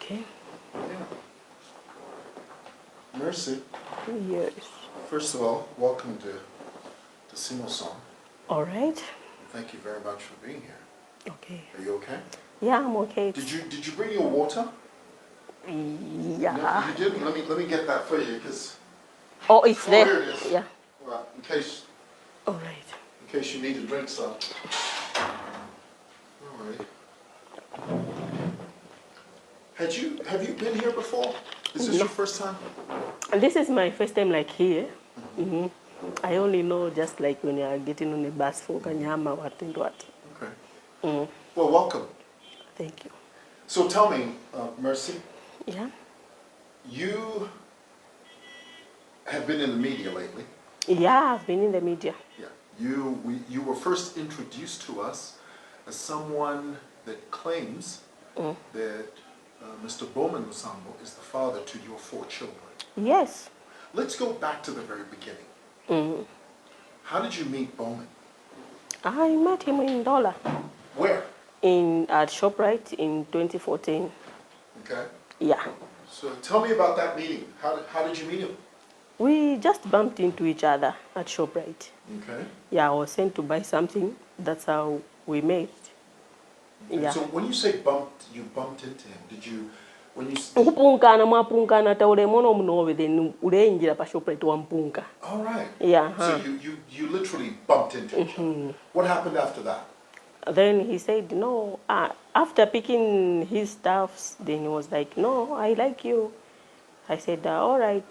Okay. Yeah. Mercy. Yes. First of all, welcome to Song. All right. Thank you very much for being here. Okay. Are you okay? Yeah, I'm okay. Did you bring your water? Yeah. No, you didn't. Let me get that for you because. Oh, it's there. Here it is. Yeah. Well, in case All right. you need to drink some. All right. Have you been here before? Is this your first time? This is my first time like here. Mm-hmm. I only know just like when you are getting on a bus for Kanyama, what and what. Okay. Mm. Well, welcome. Thank you. So tell me, Mercy, Yeah. you have been in the media lately. Yeah, I've been in the media. Yeah. You were first introduced to us as someone that claims that Mr. Bowman Lusambo is the father to your 4 children. Yes. Let's go back to the very beginning. How did you meet Bowman? I met him in Dollar. Where? At ShopRite in 2014. Okay. Yeah. So tell me about that meeting. How did you meet him? We just bumped into each other at ShopRite. Okay. Yeah, I was sent to buy something. That's how we met. Okay. Yeah. So when you say you bumped into him, did you, when you... Ukupunkana mwapunkana taule mono mnowe then ulenjira pa ShopRite wampunka. All right. Yeah. So you literally bumped into each other. What happened after that? Then he said, no, after picking his stuffs, then he was like, no, I like you. I said, all right.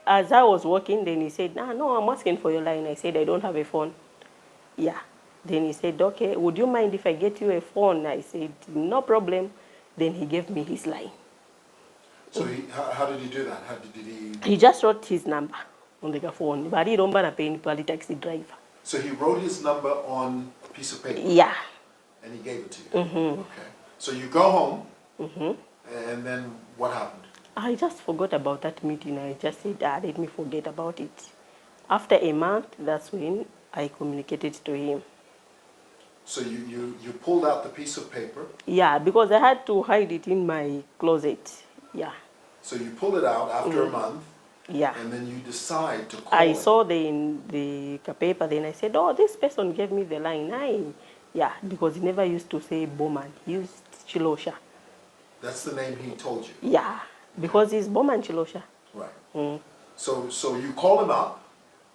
As I was walking, then he said, no, I'm asking for your line. I said, I don't have a phone. Yeah. Then he said, okay, would you mind if I get you a phone? I said, no problem. Then he gave me his line. So how did he do that? How did he... He just wrote his number on the phone. But he don't want to pay any taxi driver. So he wrote his number on a piece of paper? Yeah. And he gave it to you? Okay. So you go home, and then what happened? I just forgot about that meeting. I just said, let me forget about it. After a month, that's when I communicated to him. So you pulled out the piece of paper? Yeah, because I had to hide it in my closet. Yeah. So you pulled it out after a month? Yeah. And then you decide to call I him. saw the paper, then I said, oh, this person gave me the line. Yeah, because he never used to say Bowman. He used Chilosha. That's the name he told you? Yeah, because he's Bowman Chilosha. Right. So you call him up,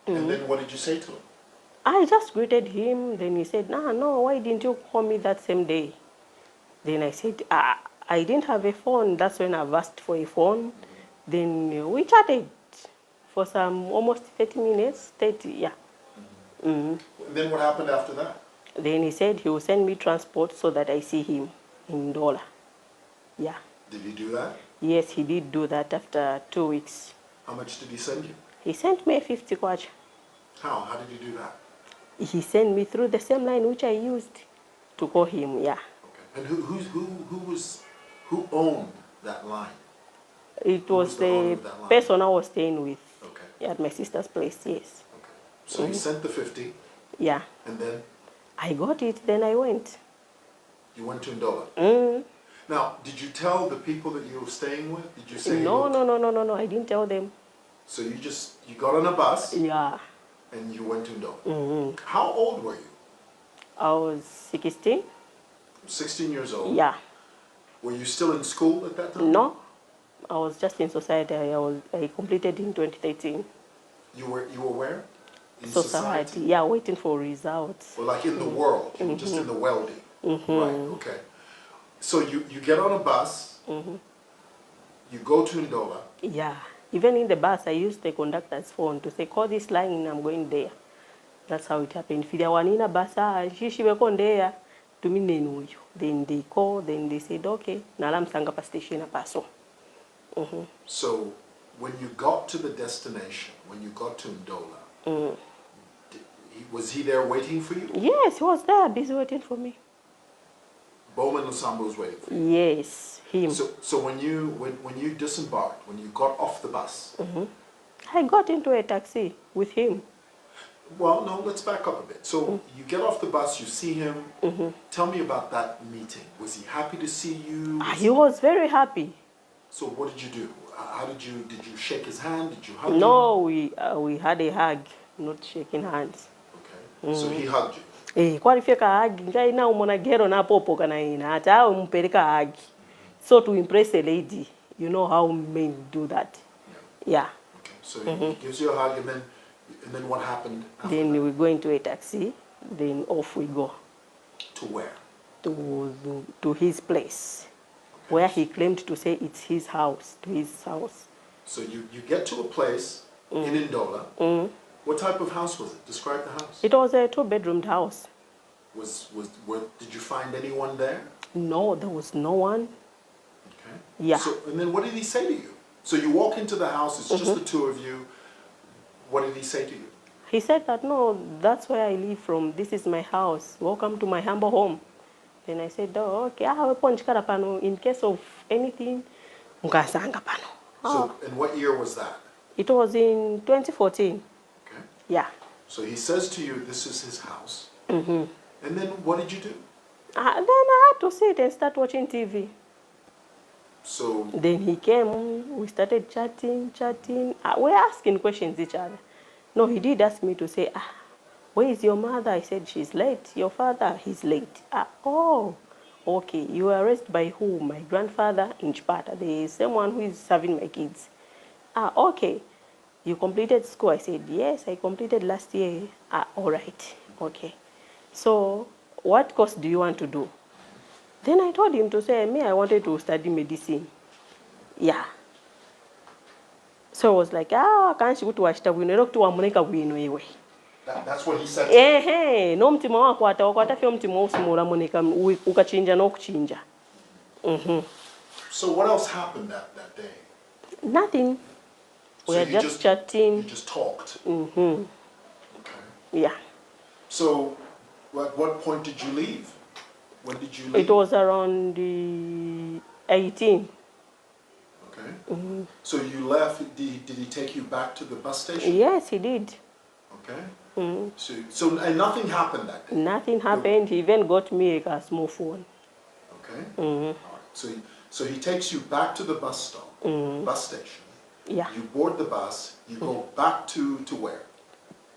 and then what did you say to him? I just greeted him. Then he said, no, why didn't you call me that same day? Then I said, I didn't have a phone. That's when I've asked for a phone. Then we chatted for some almost 30 minutes. 30, yeah. And then what happened after that? Then he said he will send me transport so that I see him in Dollar. Yeah. Did he do that? Yes, he did do that after 2 weeks. How much did he send you? He sent me 50 kwacha. How? How did he do that? He sent me through the same line which I used to call him, yeah. Okay. And who owned that line? It was the person I was staying with at my sister's place, yes. Okay. So he sent the 50? Yeah. And then? I got it, then I went. You went to Ndola? Now, did you tell the people that you were staying with? Did you say... No, I didn't tell them. So you got on a bus? Yeah. And you went to Ndola? How old were you? I was 16. 16 years old? Yeah. Were you still in school at that time? No. I was just in society. I completed in 2013. You were where? In society? Yeah, waiting for results. Well, like in the world, you were just in the welding. Right, okay. So you get on a bus, you go to Ndola. Yeah, even in the bus, I used the conductor's phone to say, call this line, I'm going there. That's how it happened. If they were in a bus, she were going there to me. Then they called, then they said, okay, Nalam Sangapa station a paso. So when you got to the destination, when you got to Ndola, was he there waiting for you? Yes, he was there, busy waiting for me. Bowman Lusambo was waiting for you? Yes, him. So when you disembarked, when you got off the bus... I got into a taxi with him. Well, no, let's back up a bit. So you get off the bus, you see him. Tell me about that meeting. Was he happy to see you? He was very happy. So what did you do? How did you shake his hand? Did you hug him? No, we had a hug, not shaking hands. Okay. So he hugged you. Kwalifika hug, ngai na umona gero na popo kana ina, hata umpeleka hug. So to impress a lady, you know how men do that. Yeah. Okay. So he gives you a hug, and then what happened after Then that? we go into a taxi, then off we go. To where? To his place, where he claimed to say it's his house, to his house. So you get to a place in Ndola. What type of house was it? Describe the house. It was a 2-bedroomed house. Did you find anyone there? No, there was no one. Okay. Yeah. So, and then what did he say to you? So you walk into the house, it's just the two of you. What did he say to you? He said that, no, that's where I live from. This is my house. Welcome to my humble home. Then I said, oh, okay, in case of anything, mukasanga pano. So, and what year was that? It was in 2014. Okay. Yeah. So he says to you, this is his house. And then what did you do? Then I had to sit and start watching TV. So Then he came, we started chatting. We're asking questions each other. No, he did ask me to say, where is your mother? I said, she's late. Your father, he's late. Oh, okay. You were raised by who? My grandfather in Chipata, the same one who is serving my kids. Okay. You completed school? I said, yes, I completed last year. All right. Okay. So what course do you want to do? Then I told him to say, me, I wanted to study medicine. Yeah. So I was like, can't you go to washita bwino era okutuwa muneka bwino iwe. That's what he said. No mtima wako wakwata fyo mtima osimula muneka ukachinja n'okuchinja. So what else happened that day? Nothing. We were just chatting. You just talked. Okay. Yeah. So at what point did you leave? When did you leave? It was around the 18. Okay. So you left. Did he take you back to the bus station? Yes, he did. Okay. So and nothing happened that day? Nothing happened. He even got me a small phone. Okay. All right. So he takes you back to the bus stop, bus station. Yeah. You board the bus. You go back to where?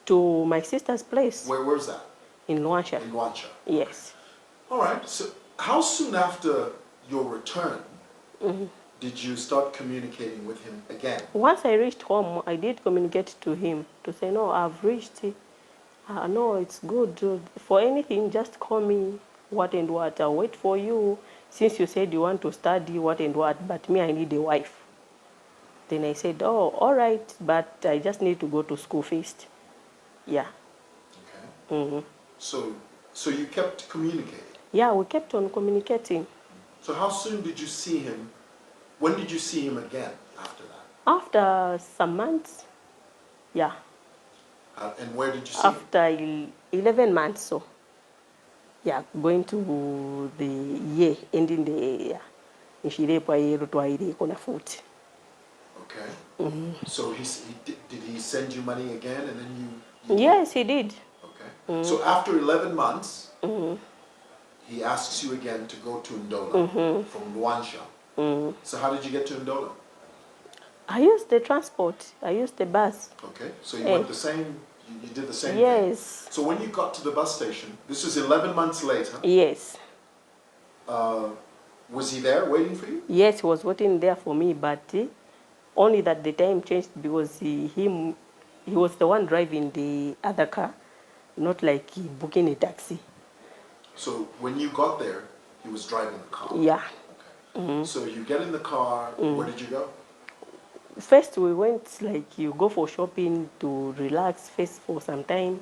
To my sister's place. Where's that? In Luansha. In Luansha. Yes. All right. So how soon after your return did you start communicating with him again? Once I reached home, I did communicate to him to say, no, I've reached. No, it's good. For anything, just call me what and what. I'll wait for you. Since you said you want to study what and what, but me, I need a wife. Then I said, oh, all right, but I just need to go to school first. Yeah. Okay. So you kept communicating? Yeah, we kept on communicating. So how soon did you see him? When did you see him again after that? After some months. Yeah. And where did you see him? After 11 months, so. Yeah, going to the year, ending the year. Okay. So did he send you money again and then you Yes, he did. Okay. So after 11 months, he asks you again to go to Ndola from Luansha. So how did you get to Ndola? I used the transport. I used the bus. Okay. So you went the same, you did the same Yes. thing. So when you got to the bus station, this is 11 months later. Yes. Was he there waiting for you? Yes, he was waiting there for me, but only that the time changed because he was the one driving the other car, not like booking a taxi. So when you got there, he was driving the car? Yeah. Okay. So you get in the car, where did you go? First we went, like you go for shopping to relax first for some time,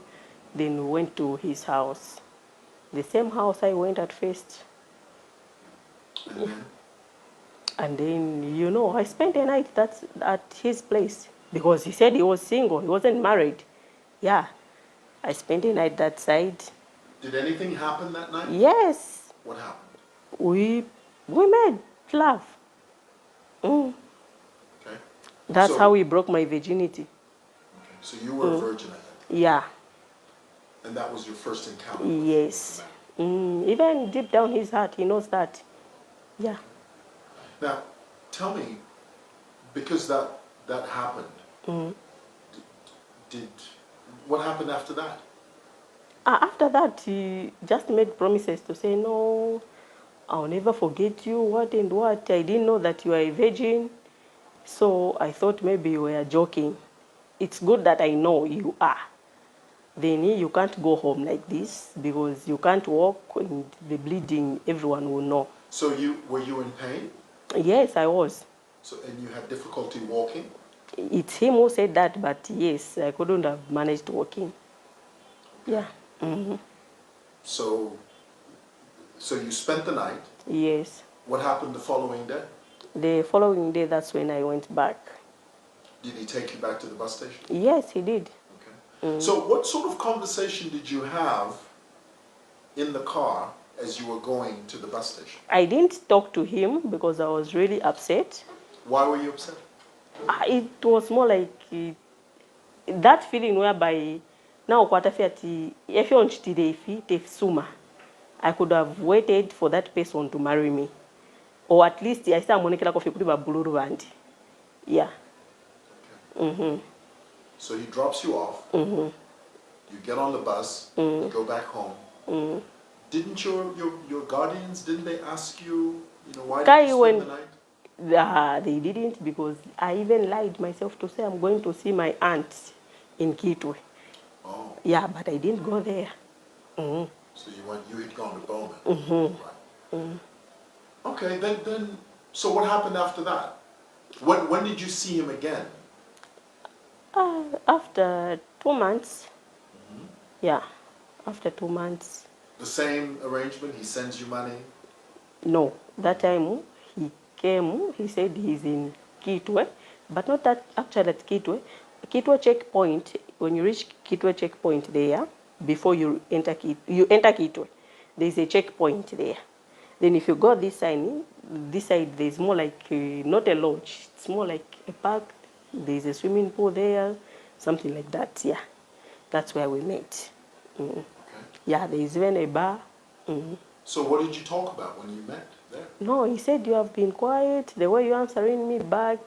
then we went to his house. The same house I went at first. And then, you know, I spent the night at his place because he said he was single, he wasn't married. Yeah, I spent the night that side. Did anything happen that night? Yes. What happened? We made love. Okay. That's how he broke my virginity. Okay. So you were a virgin at that time? Yeah. And that was your first encounter with Yes. the man? Even deep down his heart, he knows that. Yeah. Now, tell me, because that happened, did what happened after that? After that, he just made promises to say, no, I'll never forget you, what and what. I didn't know that you are a virgin, so I thought maybe you were joking. It's good that I know you are. Then you can't go home like this because you can't walk and the bleeding, everyone will know. So were you in pain? Yes, I was. So and you had difficulty walking? It's him who said that, but yes, I couldn't have managed walking. Yeah. So you spent the night. Yes. What happened the following day? The following day, that's when I went back. Did he take you back to the bus station? Yes, he did. Okay. So what sort of conversation did you have in the car as you were going to the bus station? I didn't talk to him because I was really upset. Why were you upset? It was more like that feeling whereby now if you want suma, I could have waited for that person to marry me, or at least I start money like buluru bandi. Yeah. So he drops you off. You get on the bus. You go back home. Didn't your guardians, didn't they ask you, why did you spend the night? They didn't, because I even lied myself to say I'm going to see my aunt in Kitwe. Oh. Yeah, but I didn't go there. So you had gone to Bowman. Right. Okay, then so what happened after that? When did you see him again? After 2 months. Yeah, after 2 months. The same arrangement, he sends you money? No, that time he came, he said he's in Kitwe, but not that actually at Kitwe. Kitwe checkpoint, when you reach Kitwe checkpoint there, before you enter Kitwe, there's a checkpoint there. Then if you go this side there's more like not a lodge, it's more like a park. There's a swimming pool there, something like that. Yeah, that's where we met. Okay. Yeah, there's even a bar. So what did you talk about when you met there? No, he said you have been quiet. The way you're answering me back,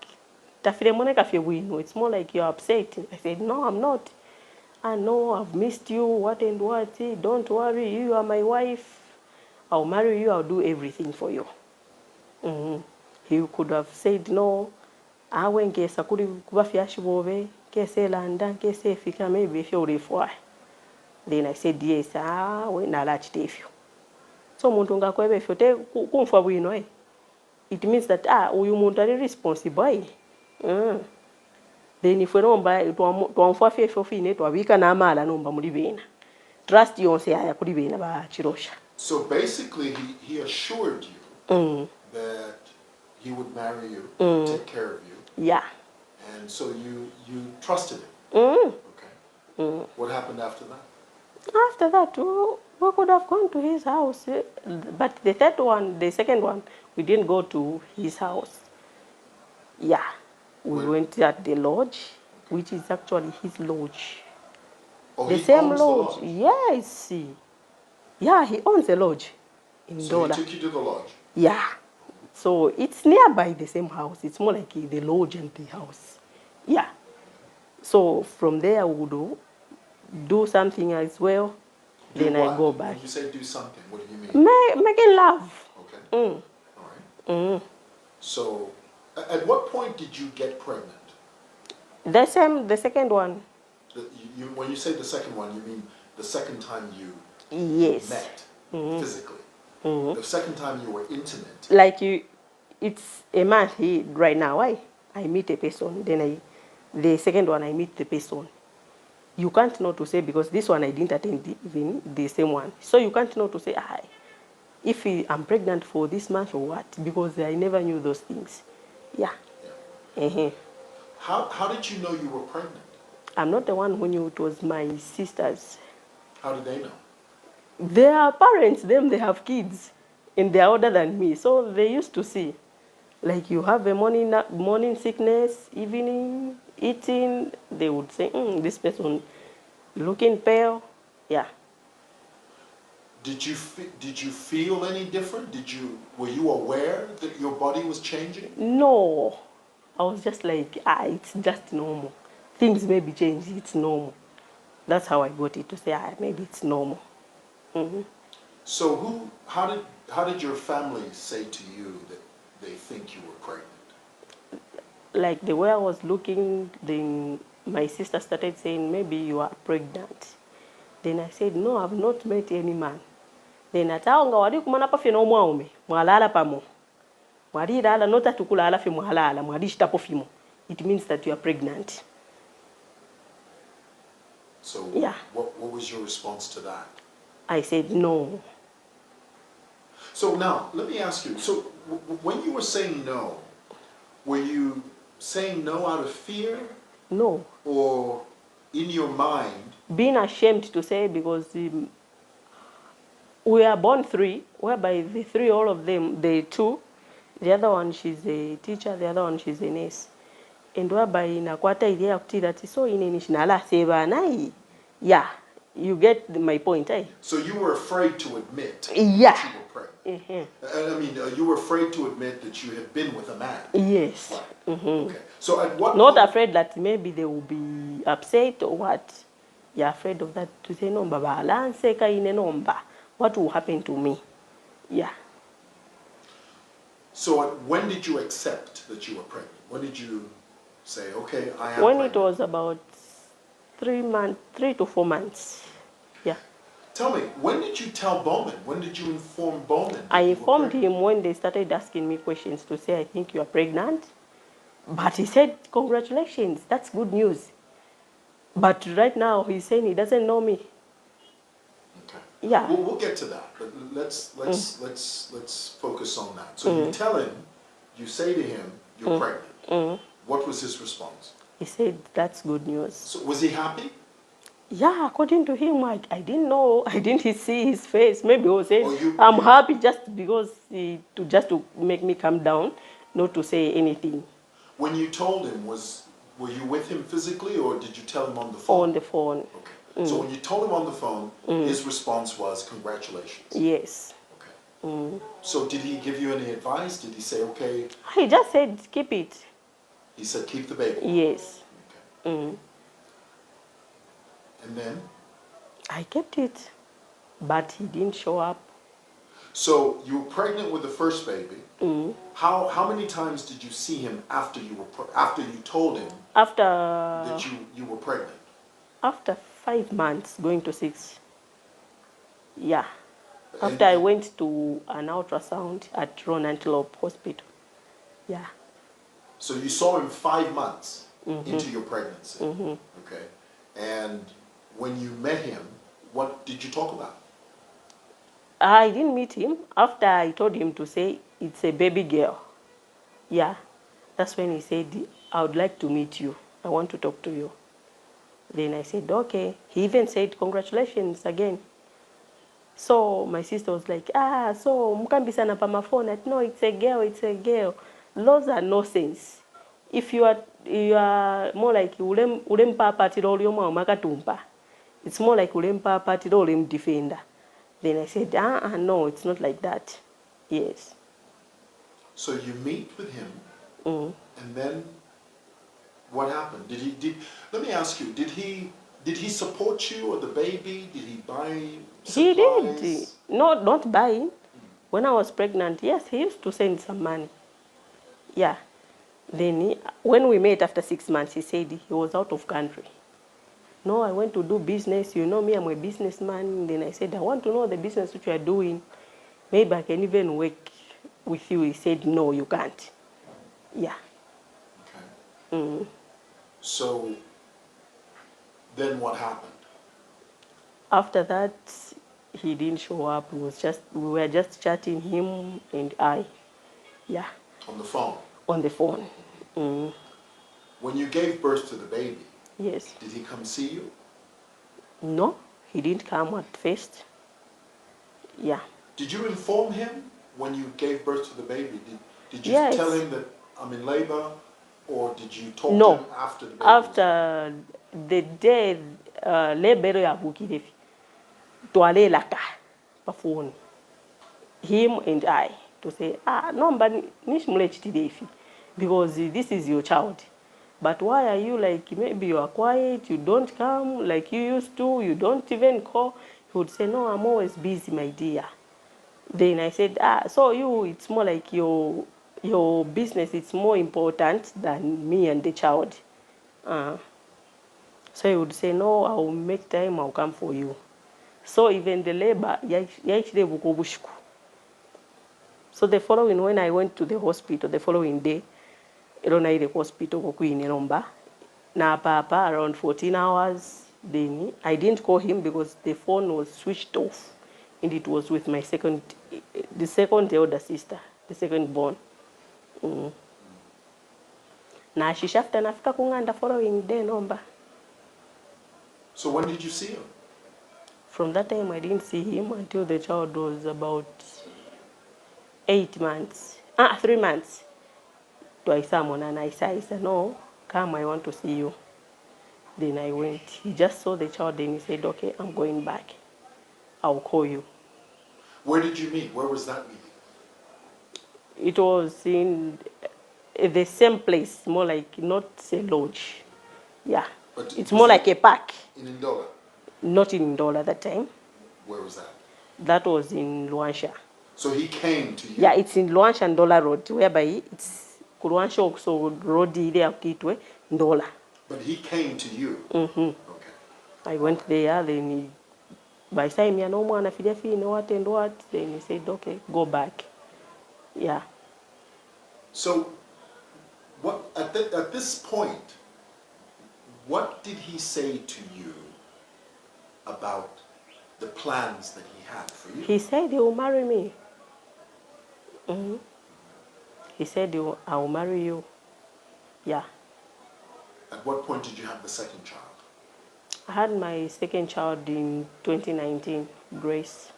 it's more like you're upset. I said, no, I'm not. I know I've missed you, what and what. Don't worry, you are my wife. I'll marry you, I'll do everything for you. He could have said no. Awe nkesa kuri kuba fyashibove, kese landa, kese fika maybe if you're for. Then I said yes, we na lach tefyo. So muntu ngakwebe fyote kumfa bwino it means that uyu muntu ari responsible. Then if we nomba twamfa fefyo fine twabika na mala nomba muri bena. Trust yonse aya kuri bena ba chirosha. So basically he assured you that he would marry you, take care of you. Yeah. And so you trusted him. Okay. What happened after that? After that, we could have gone to his house. But the second one, we didn't go to his house. Yeah. We went at the lodge, which is actually his lodge. Oh, the he same owns lodge. The lodge? Yes. Yeah, he owns a lodge in So Dola. he took you to the lodge? Yeah. So it's nearby the same house. It's more like the lodge and the house. Yeah. So from there, we would do something as well. Then I go back. When you say do something, what do you mean? Making love. Okay. All right. So, at what point did you get pregnant? The second one. When you say the second one, you mean the second time you met physically? The second time you were intimate? Like it's a month right now. I meet a person, then the second one I meet the person. You can't know to say, because this one I didn't attend even the same one. So you can't know to say, if I'm pregnant for this month or what, because I never knew those things. Yeah. How did you know you were pregnant? I'm not the one who knew, it was my sisters. How did they know? Their parents, they have kids, and they're older than me. So they used to see. Like you have a morning sickness, evening, eating, they would say, this person looking pale. Yeah. Did you feel any different? Were you aware that your body was changing? No. I was just like, it's just normal. Things may be changed, it's normal. That's how I got it, to say, maybe it's normal. Mm-hmm. So how did your family say to you that they think you were pregnant? Like the way I was looking, then my sister started saying, maybe you are pregnant. Then I said, no, I've not met any man. Then ataonga wali kumana pa fino mwaume, mwalala pamo. Mwali lala nota tukulala fi mwalala, mwali shitapo fimo. It means that you are pregnant. So yeah. what was your response to that? I said no. So now, let me ask you, so when you were saying no, were you saying no out of fear? No. Or in your mind? Being ashamed to say, because we are born 3, whereby the 3, all of them, the 2, the other one she's a teacher, the other one she's a nurse. And whereby nakwata ile ya kutira ati so ineni shinala seba nai. Yeah, you get my point, eh? So you were afraid to admit yeah. that you were pregnant. I mean, you were afraid to admit that you had been with a man. Yes. Right. Okay. So at what Not point? afraid that maybe they will be upset or what. You're afraid of that, to say no, baba, lanseka ine nomba. What will happen to me? Yeah. So when did you accept that you were pregnant? When did you say, okay, I am when pregnant? It was about 3 to 4 months. Yeah. Tell me, when did you tell Bowman? When did you inform Bowman? I informed him when they started asking me questions to say, I think you are pregnant. But he said, congratulations, that's good news. But right now he's saying he doesn't know me. Okay. Yeah. We'll get to that, but let's focus on that. So you tell him, you say to him, you're pregnant. What was his response? He said, that's good news. So was he happy? Yeah, according to him, I didn't know. I didn't see his face. Maybe he was saying, I'm happy just because just to make me calm down, not to say anything. When you told him, were you with him physically or did you tell him on the phone? On the phone. Okay. So when you told him on the phone, his response was, congratulations. Yes. Okay. So did he give you any advice? Did he say, okay? He just said, keep it. He said, keep the baby? Yes. Okay. And then? I kept it, but he didn't show up. So you were pregnant with the first baby. How many times did you see him after you told him that you were pregnant? After 5 months, going to 6. Yeah. After I went to an ultrasound at Ron Antelope Hospital. Yeah. So you saw him 5 months into your pregnancy. Okay. And when you met him, what did you talk about? I didn't meet him. After I told him to say it's a baby girl. Yeah. That's when he said, I would like to meet you. I want to talk to you. Then I said, okay. He even said, congratulations again. So my sister was like, so mukambisana pa mafona. No, it's a girl, it's a girl. Those are nonsense. If you are more like ulempa patiro ulioma makatumpa. It's more like ulempa patiro ulem defender. Then I said, no, it's not like that. Yes. So you meet with him, and then what happened? Let me ask you, did he support you or the baby? Did he buy supplies? He did. No, not buying. When I was pregnant, yes, he used to send some money. Yeah. Then when we met after 6 months, he said he was out of country. No, I went to do business. You know me, I'm a businessman. Then I said, I want to know the business which you are doing. Maybe I can even work with you. He said, no, you can't. Yeah. Okay. So then what happened? After that, he didn't show up. We were just chatting, him and I. Yeah. On the phone? On the phone. When you gave birth to the baby, yes. Did he come see you? No, he didn't come at first. Yeah. Did you inform him when you gave birth to the baby? Did you yes. tell him that I'm in labor, or did you talk to him after the baby? After the day labor ya bukire. twalelaka pa phone, him and I, to say nomba nishimulechitire ifi because this is your child. But why are you like, maybe you are quiet, you don't come like you used to, you don't even call? He would say, no, I'm always busy, my dear. Then I said, so you, it's more like your business, it's more important than me and the child. So he would say, no, I'll make time, I'll come for you. So even the labor, so the following, when I went to the hospital, the following day, the hospital nomba na papa around 14 hours. Then I didn't call him because the phone was switched off, and it was with my the second elder sister, the second born. Na shishafta nafika kunganda following day nomba. So when did you see him? From that time I didn't see him until the child was about 8 months. 3 months. To I summon and I said, no, come, I want to see you. Then I went. He just saw the child, then he said, okay, I'm going back. I'll call you. Where did you meet? Where was that meeting? It was in the same place, more like not a lodge. Yeah. But it's more like a park. In Ndola? Not in Ndola that time. Where was that? That was in Luansha. So he came to you? Yeah, it's in Luansha and Ndola Road, whereby it's Luansha also road ile Kitwe, Ndola. But he came to you? Okay. I went there, then by the time no more and what and what, then he said, okay, go back. Yeah. So what at this point, what did he say to you about the plans that he had for you? He said he will marry me. He said I will marry you. Yeah. At what point did you have the second child? I had my second child in 2019, Grace.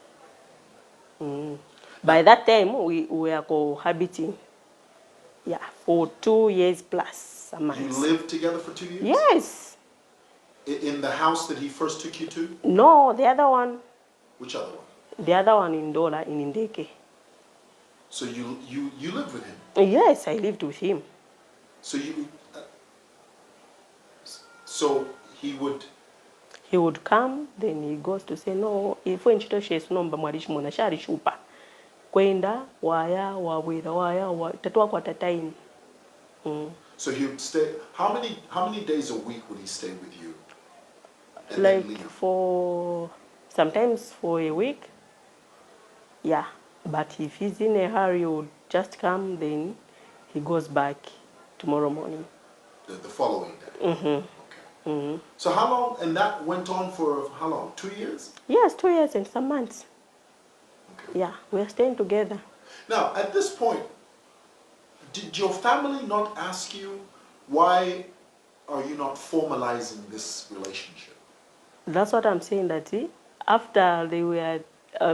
By that time, we were cohabiting. Yeah, for 2 years plus a month. You lived together for 2 years? Yes. In the house that he first took you to? No, the other one. Which other one? The other one in Dola, in Ndeke. So you lived with him? Yes, I lived with him. So so he would come, then he goes to say, no, if when she nomba mwalishi mwana shari shupa. Kwenda, waya, wawira, waya, tatua kwa time. So he would stay, how many days a week would he stay with you? And like then leave? for, sometimes for a week. Yeah, but if he's in a hurry, he would just come, then he goes back tomorrow morning. The following day? Okay. So how long, and that went on for how long, 2 years? Yes, 2 years and some months. Okay. Yeah, we are staying together. Now, at this point, did your family not ask you, why are you not formalizing this relationship? That's what I'm saying, that after they were,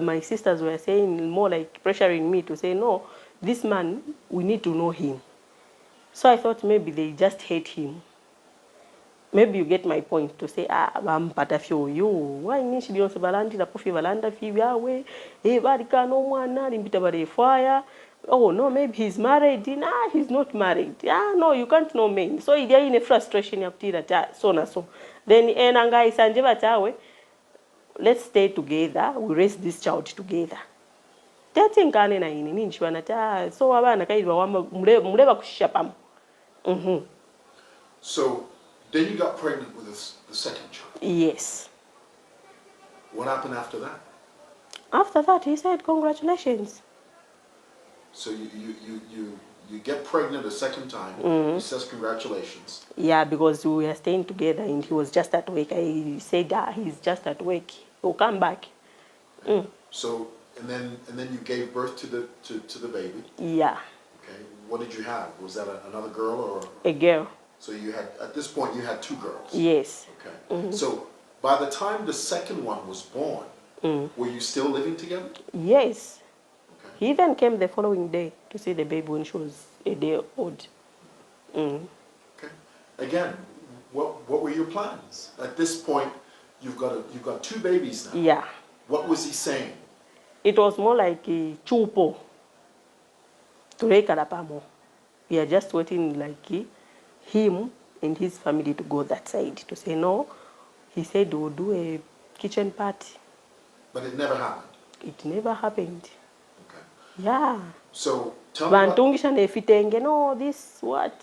my sisters were saying, more like pressuring me to say, no, this man, we need to know him. So I thought maybe they just hate him. Maybe you get my point to say, bampata fyo you. Why nishi biyonse balandi la pufi balanda fi yawe. Barika no mwana limbita bare fire. Oh no, maybe he's married. Nah, he's not married. No, you can't know men. So he in a frustration ya kutira so na so. Then enanga isanje batawe. Let's stay together. We raise this child together. Tetingane na ini ninchwana ta so abana kaidwa wamba muleba kushisha pamo. So then you got pregnant with the second child? Yes. What happened after that? After that, he said, congratulations. So you get pregnant a second time. He says congratulations. Yeah, because we were staying together and he was just at work. I said, he's just at work. He'll come back. So and then you gave birth to the baby. Yeah. Okay. What did you have? Was that another girl or a girl? So you had, at this point, you had 2 girls? Yes. Okay. So by the time the second one was born, were you still living together? Yes. Okay. He even came the following day to see the baby when she was a day old. Okay. Again, what were your plans? At this point, you've got 2 babies now. Yeah. What was he saying? It was more like chupo. Turekarapamo. We are just waiting like him and his family to go that side to say no. He said we'll do a kitchen party. But it never happened. It never happened. Okay. Yeah. So tell me about... Bantungisha nefitenge, no, this, what?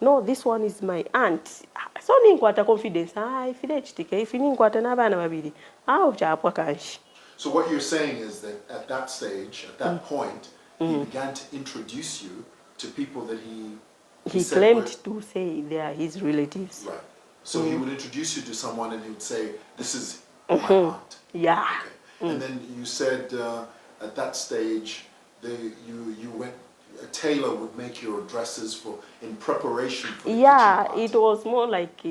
No, this one is my aunt. So ninkwata confidence. Ifile chitike, ifi ninkwata n'abaana babiri. Uchapwa kanshi. So what you're saying is that at that stage, at that point, he began to introduce you to people that he claimed to say they are his relatives. Right. So he would introduce you to someone and he would say, this is my aunt. Yeah. Okay. And then you said at that stage, you went, a tailor would make your dresses in preparation for the kitchen party. It was more like,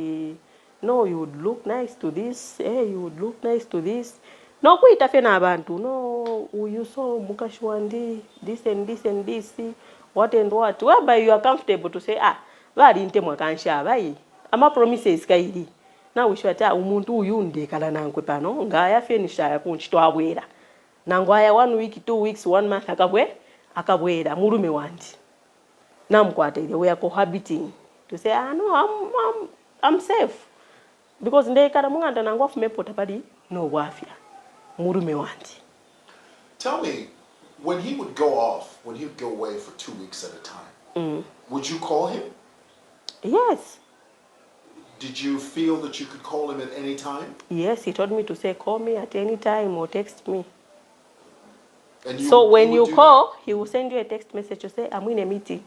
no, you would look nice to this, you would look nice to this. No, kuitafe na abantu, no, you saw mukashwandi, this and this and this, what and what. Whereby you are comfortable to say, bali inte mwakansha, bai. Ama promises kairi. Na wishwata umuntu uyu ndekala nankwe pano, ngaya finisha ya kunchito abwera. Nangwaya 1 week, 2 weeks, 1 month akabwera, murume wandi. Namkwate, we are cohabiting. To say, no, I'm safe. Because ndekala munganda nangwa fumepota pali no wafia. Murume wandi. Tell me, when he would go off, when he would go away for 2 weeks at a time, would you call him? Yes. Did you feel that you could call him at any time? Yes, he told me to say, call me at any time or text me. And so when you call, he will send you a text message to say, I'm in a meeting.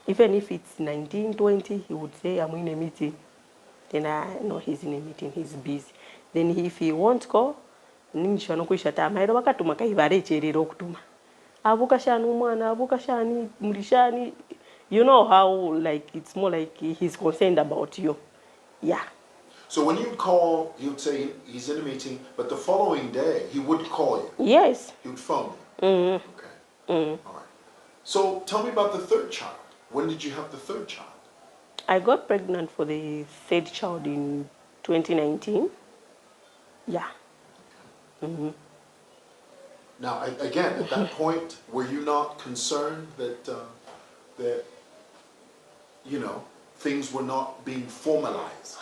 Even if it's 19:20, he would say, I'm in a meeting. Then I know he's in a meeting, he's busy. Then if he won't call, you know how like it's more like he's concerned about you. Yeah. So when you call, he would say he's in a meeting, but the following day he would call you. Yes. He would phone you. Okay. All right. So tell me about the third child. When did you have the third child? I got pregnant for the third child in 2019. Yeah. Okay. Now, again, at that point, were you not concerned that things were not being formalized?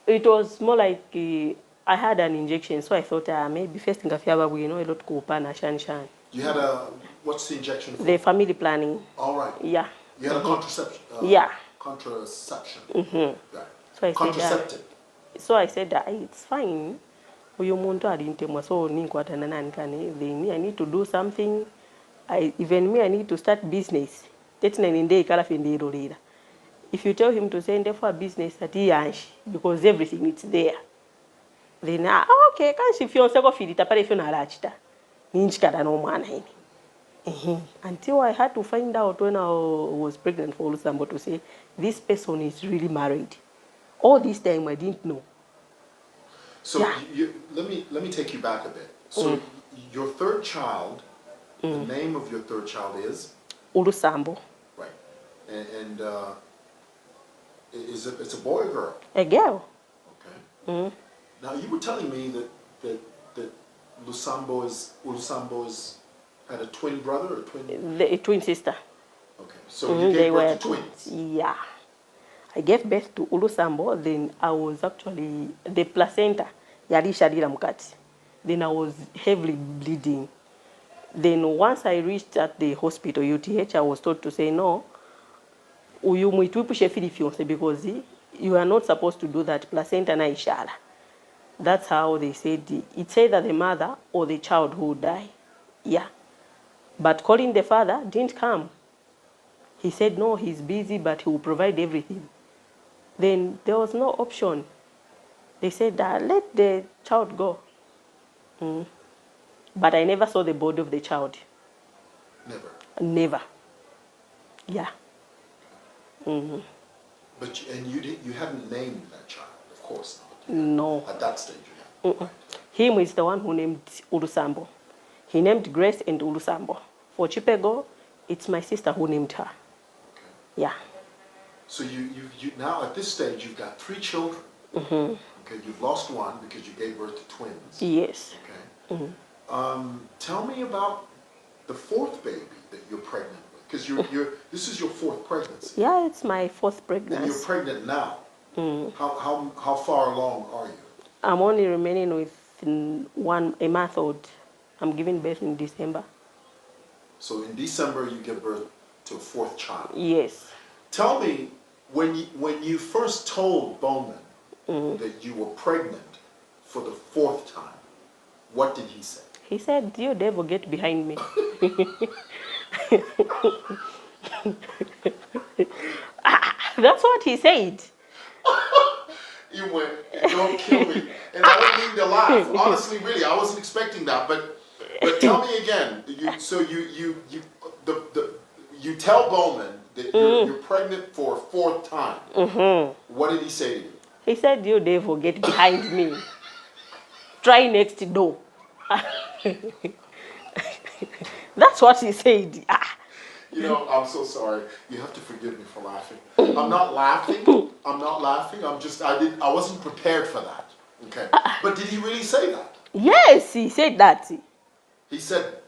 It was more like I had an injection, so I thought maybe first thing we know a lot kupana shan. You had what's the injection for? The family planning. All right. Yeah. You had a contraception. Contraception. Right. So I contraceptive. So I said that it's fine. So then I need to do something. Even I need to start business. If you tell him to send for a business at because everything is there. Then okay, can't if you want to if you're not until I had to find out when I was pregnant for lusambo to say this person is really married. All this time I didn't know. So let me take you back a bit. So your third child, the name of your third child is? Lusambo. Right. And it's a boy or girl? A girl. Okay. Now you were telling me that Lusambo had a twin brother or a twin sister. Okay. So you gave birth to twins? Yeah. I gave birth to Lusambo, then I was actually, the placenta, then I was heavily bleeding. Then once I reached at the hospital, UTH, I was told to say, no, because you are not supposed to do that, placenta na ishara. That's how they said, it's either the mother or the child who would die. Yeah. But calling the father didn't come. He said, no, he's busy, but he will provide everything. Then there was no option. They said, let the child go. But I never saw the body of the child. Never? Never. Yeah. But you hadn't named that child, of course not. No. At that stage you hadn't. Right. Him is the one who named Lusambo. He named Grace and Lusambo. For Chipego, it's my sister who named her. Okay. Yeah. So you now at this stage you've got 3 children. Okay, you've lost one because you gave birth to twins. Yes. Okay. Tell me about the fourth baby that you're pregnant with, because this is your fourth pregnancy. Yeah, it's my fourth pregnancy. And you're pregnant now. How far along are you? I'm only remaining with a month old. I'm giving birth in December. So in December you give birth to a fourth child. Yes. Tell me, when you first told Bowman that you were pregnant for the fourth time, what did he say? He said, "You devil, get behind me." That's what he said. You went, don't kill me. And I don't mean to laugh. Honestly, really, I wasn't expecting that. But tell me again. You tell Bowman that you're pregnant for a fourth time. What did he say to you? He said, "You devil, get behind me. Try next door." That's what he said. You know, I'm so sorry. You have to forgive me for laughing. I'm not laughing. I'm not laughing. I wasn't prepared for that. Okay. But did he really say that? Yes, he said that. He said,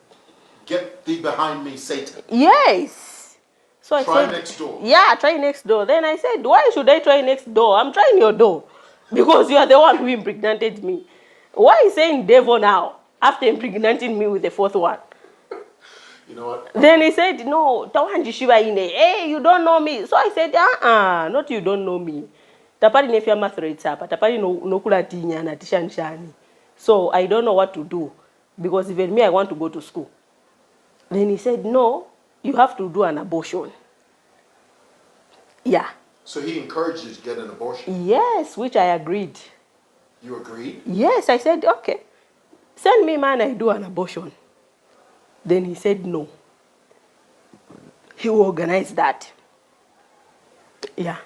"Get thee behind me, Satan." Yes. So I Try said, next door. yeah, try next door. Then I said, why should I try next door? I'm trying your door. Because you are the one who impregnated me. Why is saying devil now after impregnating me with the fourth one? You know what? Then he said, no, hey, you don't know me. So I said, not you don't know me. Tapari nefia mathrates up, tapari no kulatinya na tishanshani. So I don't know what to do. Because even me, I want to go to school. Then he said, no, you have to do an abortion. Yeah. So he encouraged you to get an abortion? Yes, which I agreed. You agreed? Yes, I said, okay. Send me man, I do an abortion. Then he said no. He will organize that. Yeah.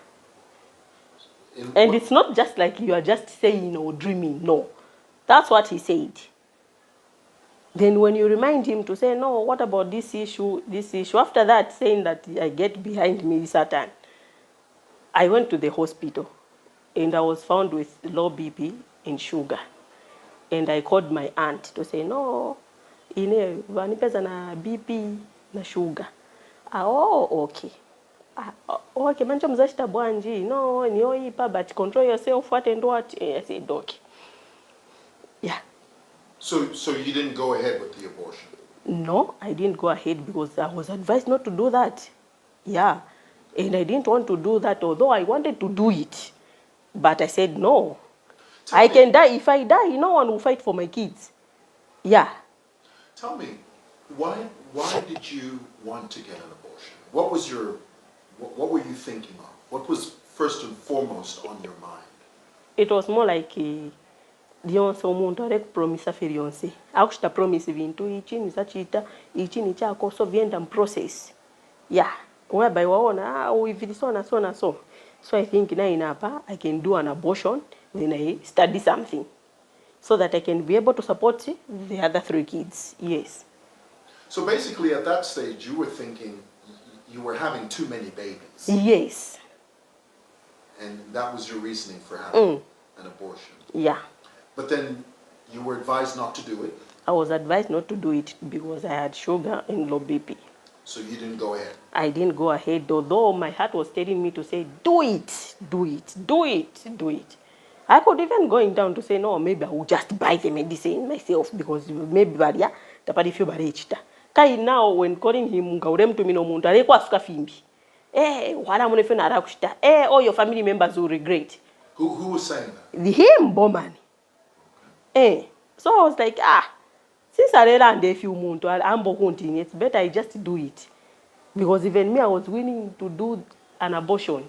And it's not just like you are just saying or dreaming. No. That's what he said. Then when you remind him to say, no, what about this issue, after that, saying that I get behind me, Satan, I went to the hospital and I was found with low BP and sugar. And I called my aunt to say, no, vanipeza na BP na sugar. Oh, okay. Okay, mancho mzashita bwanji. No, niyoipa, but control yourself, what and what. I said, okay. Yeah. So you didn't go ahead with the abortion? No, I didn't go ahead because I was advised not to do that. Yeah. And I didn't want to do that, although I wanted to do it. But I said, no. I can die. If I die, no one will fight for my kids. Yeah. Tell me, why did you want to get an abortion? What were you thinking of? What was first and foremost on your mind? It was more like Dionse omuntu alikupromisa firionse. Akushita promise vintu ichi nisachita, ichi nichako so vienda process. Yeah. Whereby waona if it is so na so. So I think na inapa I can do an abortion, then I study something so that I can be able to support the other 3 kids. Yes. So basically at that stage you were thinking you were having too many babies. Yes. And that was your reasoning for having an abortion. Yeah. But then you were advised not to do it? I was advised not to do it because I had sugar and low BP. So you didn't go ahead? I didn't go ahead, although my heart was telling me to say, do it, do it, do it, do it. I could even going down to say, no, maybe I will just buy the medicine myself because maybe baria tapari feel barechita. Kai now when calling him ngaurem to me no muntu alikuwa asuka fimbi. Wala mune fena arakushita. All your family members will regret. Who was saying that? Him, Bowman. So I was like, since I learned a few months, it's better I just do it. Because even me, I was willing to do an abortion.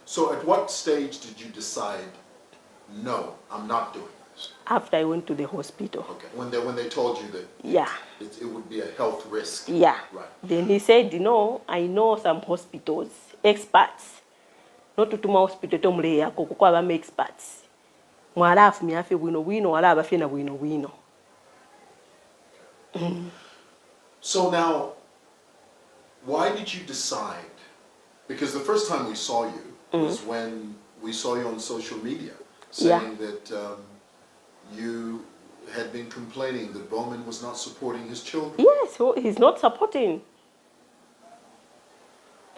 So at what stage did you decide, no, I'm not doing this? After I went to the hospital. Okay, when they told you that it would be a health risk. Yeah. Right. Then he said, no, I know some hospitals, experts. Not to my hospital, tomleya kuko abame experts. Mwalafu miafe wino wala abafe na wino. So now, why did you decide? Because the first time we saw you was when we saw you on social media. saying that you had been complaining that Bowman was not supporting his children. Yes, he's not supporting.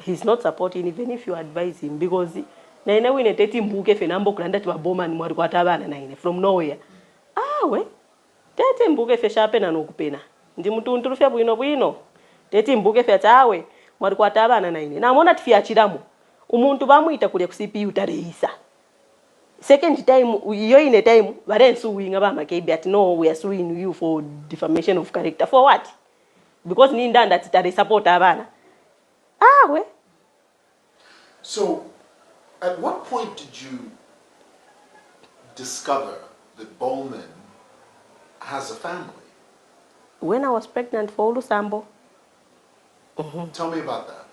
He's not supporting even if you advise him, because naine wine teti mbuke fe nambo kulanda ti Bowman mwari kwatabana naine from nowhere. We teti mbuke fe shapena nokupena. Ndi mutuntu fe bwino. Teti mbuke fe tawe mwari kwatabana naine. Namona tifia chiramu. Umuntu bamuita kule ku CPU tareisa. Second time, you're in a time, but then suing about my case, but no, we are suing you for defamation of character. For what? Because Ninda that they support Havana. Well. So, at what point did you discover that Bowman has a family? When I was pregnant for lusambo. Tell me about that.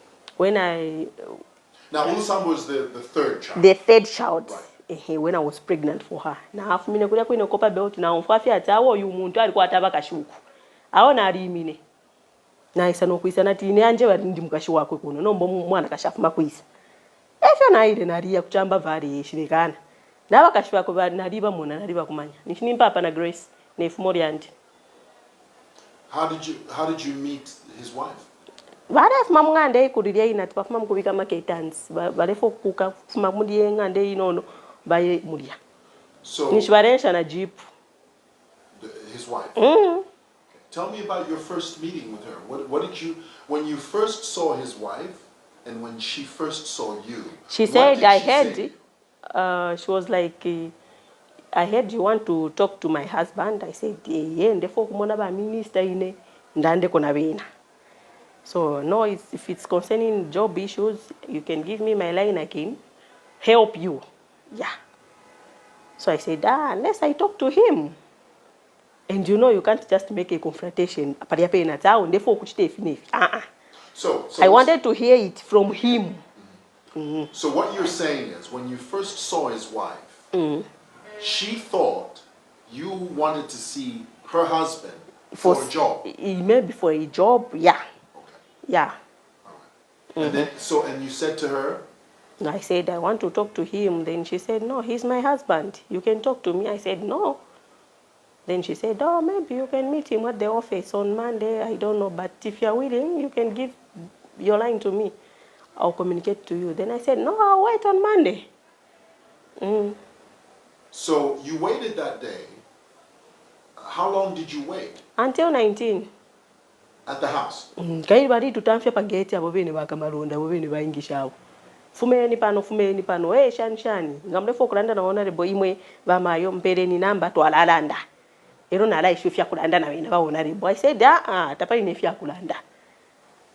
Now, lusambo is the third child. The third child. Right. When I was pregnant for her. Na afu mine kulia kwino kopa belt na umfafi atawo yu muntu alikuwa ataba kashuku. Aona ali mine. Na isa no kuisa nati ine anje bali ndi mukashi wakwe kuno nombo mwana kashafu makuisa. Efyo na ile naliya kuchamba vali shirikana. Na bakashi wako bali naliba mona naliba kumanya. Nishinimpa hapa na Grace na ifumori andi. How did you meet his wife? Vale fuma ngande kulilia ina tipa fuma mkubika maketans. Vale fokuka fuma mulie ngande inono baye mulia. So Nishbarensha na jeep. His wife. Tell me about your first meeting with her. What did you, when you first saw his wife and when she first saw you? She said, I heard, she was like, I heard you want to talk to my husband. I said, yeah, and therefore kumona ba minister ine ndande kona bena. So no, if it's concerning job issues, you can give me my line, I can help you. Yeah. So I said, unless I talk to him. And you can't just make a confrontation. So I wanted to hear it from him. So what you're saying is, when you first saw his wife, she thought you wanted to see her husband for a job. Maybe for a job, yeah. Okay. Yeah. All right. And then, and you said to her? I said, I want to talk to him. Then she said, no, he's my husband. You can talk to me. I said, no. Then she said, oh, maybe you can meet him at the office on Monday. I don't know. But if you're willing, you can give your line to me. I'll communicate to you. Then I said, no, I'll wait on Monday. So you waited that day. How long did you wait? Until 19. At the house? Kaibari tutamfya pageti abo bene bakamalonda abo bene baingishawo. Fumeni pano shani. Ngamlefo kulanda na honorable imwe bamayo mpeleni namba twalalanda. Ero nala ishu fya kulanda na wena ba honorable. I said, tapa ine fya kulanda.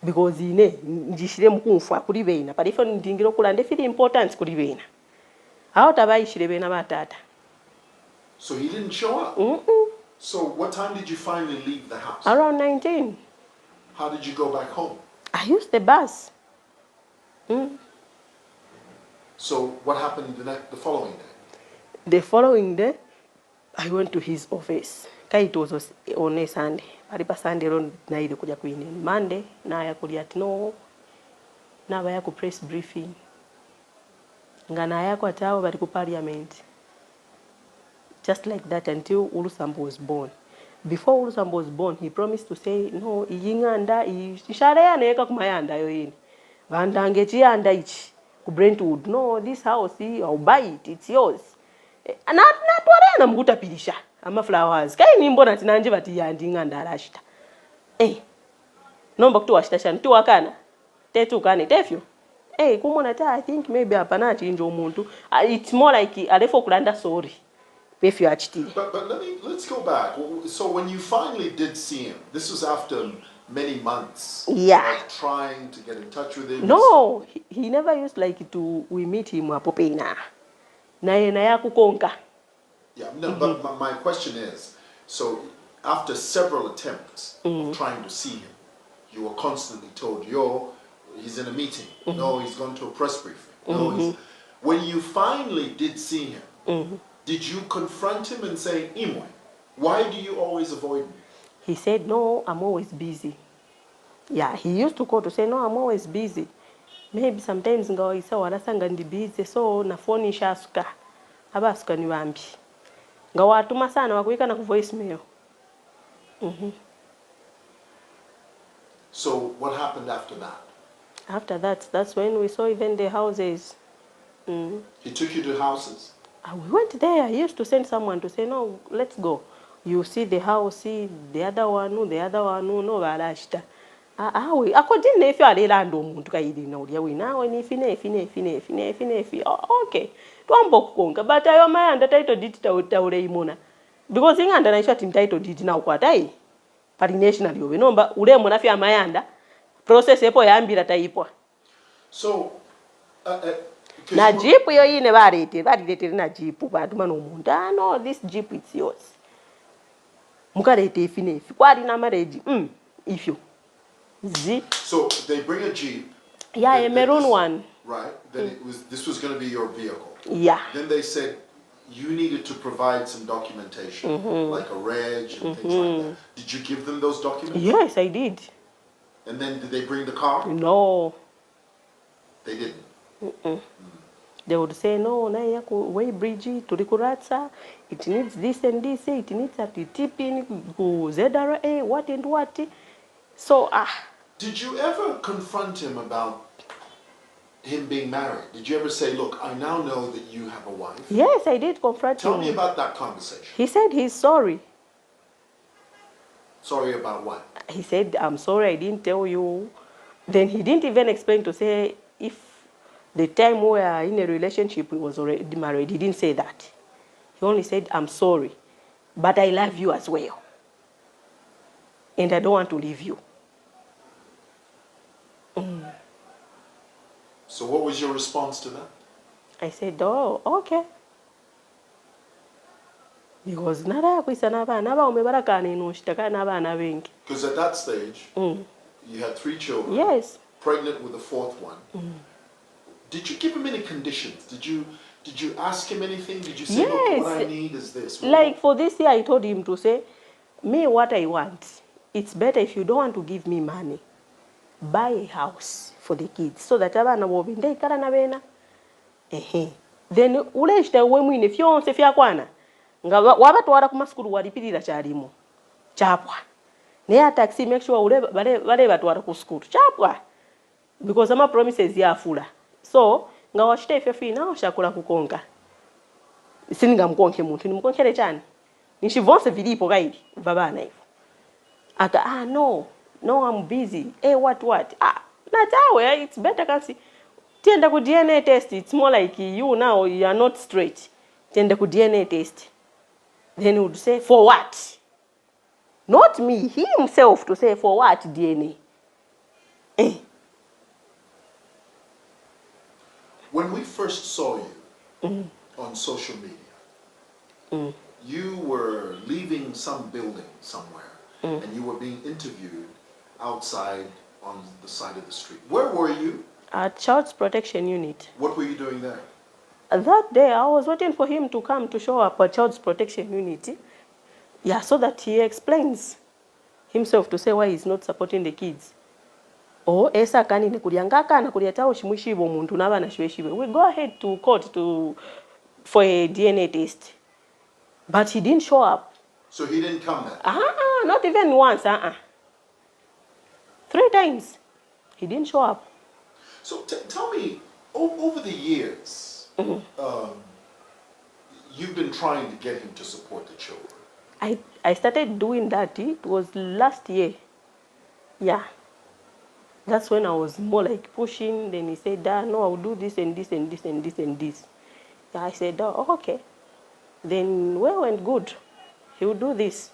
Because ine njishire mkumfu kuli bena. But if ndingiro kulanda feel important kuli bena. How tabayishire bena batata. So he didn't show up? So what time did you finally leave the house? Around 19. How did you go back home? I used the bus. So what happened the following day? The following day, I went to his office. It was on a Sunday. Paripa Sunday ron na ile kuja kuine. Monday na ya kulia tino na baya ku press briefing. Ngana yako atawo bali ku parliament. Just like that until Ulusambo was born. Before Ulusambo was born, he promised to say, no, iyinganda ishara yaneka kumayanda yo yini. Vanda ngechianda ichi ku Brentwood. No, this house I'll buy it. It's yours. Na twarena mukutapirisha ama flowers. Kai nimbona tinanje bati yandi nganda arashita. Nomba kutuwashita shani tuwakana. Tetu kane tefyo. Kumona ta I think maybe apana chinjo umuntu. It's more like alefo kulanda sorry. But let's go back. So when you finally did see him, this was after many months of trying to get in touch with him. No, he never used we meet him apopena. Na ya kukonka. Yeah, no, but my question is, so after several attempts of trying to see him, you were constantly told, he's in a meeting. No, he's gone to a press briefing. No, when you finally did see him, did you confront him and say, Imwe, why do you always avoid me? He said, no, I'm always busy. Yeah, he used to call to say, no, I'm always busy. Maybe sometimes ngo isa wala sanga ndi busy, so na phone ishasuka. abasikani bambi nga watuma sana wakuika na ku voicemail. So what happened after that? After that, that's when we saw even the houses. He took you to houses? We went there. He used to send someone to say, no, let's go. You see the house, see the other one, no, balashita. We according if you are the land omuntu kayidi na ulia we now ni fine. Okay. Tuambo kukonga but ayo mayanda title deed taure imuna. Because inganda na isha title deed na ukwatai. Pari national yo nomba ule muna fya mayanda process epo yambira taipwa. So na jeep yo ine barete na jeep batuma no muntu no this jeep it's yours mukarete ifinefi kwali na marriage if you so they bring a jeep, a maroon one, right? Then this was going to be your vehicle. Yeah. Then they said you needed to provide some documentation, like a reg and things like that. Did you give them those documents? Yes, I did. And then did they bring the car? No, they didn't. They would say no, na yako way bridge tulikuratsa, it needs this and this, it needs a TTP ku ZRA, what and what. So did you ever confront him about him being married? Did you ever say, look, I now know that you have a wife? Yes, I did confront him. Tell me about that conversation. He said he's sorry. Sorry about what? He said, I'm sorry I didn't tell you. Then he didn't even explain to say if the time we were in a relationship he was already married. He didn't say that. He only said, I'm sorry, but I love you as well. And I don't want to leave you. So what was your response to that? I said, oh, okay. Because because at that stage, you had 3 children. Yes. Pregnant with the 4th one. Did you give him any conditions? Did you ask him anything? Did you say, yes, look, what I need is this? Like for this year, I told him to say, me what I want. It's better if you don't want to give me money, buy a house for the kids so that abana will be there na bena. Then uleshita we mwine fyonse fyakwana nga wabatwara ku masukuru walipirira kyalimo chapwa ne taxi make sure ule bale batwara ku school chapwa because ama promises yafula so nga washita ife fina oshakula kukonka sininga mkonke muntu ni mkonkere cyane nishivonse vilipo kaidi babana hivyo aka no I'm busy what natawe it's better kasi tienda ku DNA test. It's more like you now you are not straight. Tienda ku DNA test. Then he would say for what? Not me, he himself to say for what DNA. When we first saw you on social media, you were leaving some building somewhere and you were being interviewed outside on the side of the street. Where were you? At Child Protection Unit. What were you doing there? That day, I was waiting for him to come to show up at Child Protection Unit. Yeah, so that he explains himself to say why he's not supporting the kids. Oh, esa kani ne kuliangaka na kuliata oshimwishibo muntu nabana shweshibe. We go ahead to court for a DNA test. But he didn't show up. So he didn't come then? Not even once. 3 times. He didn't show up. So tell me, over the years, you've been trying to get him to support the children. I started doing that. It was last year. Yeah. That's when I was more like pushing. Then he said, no, I'll do this and this and this and this and this. Yeah, I said, oh, okay. Then well and good. He would do this.